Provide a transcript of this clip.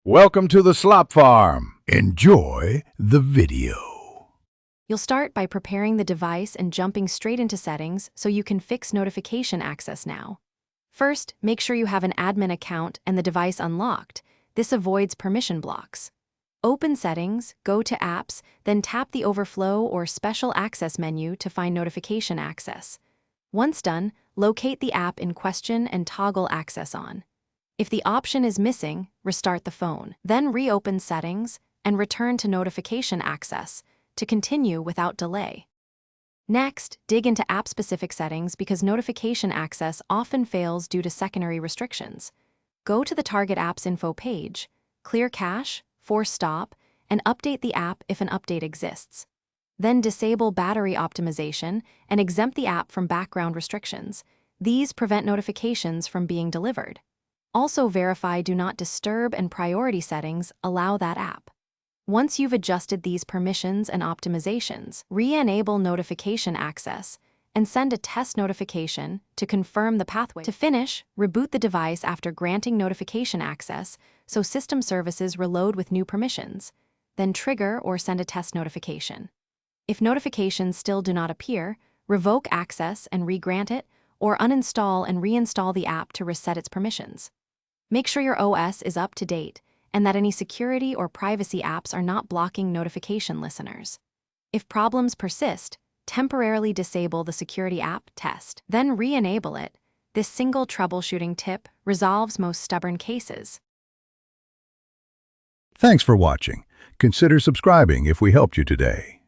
Welcome to the Slop Farm. Enjoy the video. You'll start by preparing the device and jumping straight into settings so you can fix notification access now. First, make sure you have an admin account and the device unlocked. This avoids permission blocks. Open Settings, go to Apps, then tap the Overflow or Special Access menu to find notification access. Once done, locate the app in question and toggle access on. If the option is missing, restart the phone. Then reopen Settings and return to notification access to continue without delay. Next, dig into app-specific settings because notification access often fails due to secondary restrictions. Go to the Target Apps info page, clear cache, force stop, and update the app if an update exists. Then disable battery optimization and exempt the app from background restrictions. These prevent notifications from being delivered. Also verify Do Not Disturb and priority settings allow that app. Once you've adjusted these permissions and optimizations, re-enable notification access and send a test notification to confirm the pathway. To finish, reboot the device after granting notification access so system services reload with new permissions. Then trigger or send a test notification. If notifications still do not appear, revoke access and re-grant it, or uninstall and reinstall the app to reset its permissions. Make sure your OS is up to date and that any security or privacy apps are not blocking notification listeners. If problems persist, temporarily disable the security app test, then re-enable it. This single troubleshooting tip resolves most stubborn cases. Thanks for watching. Consider subscribing if we helped you today.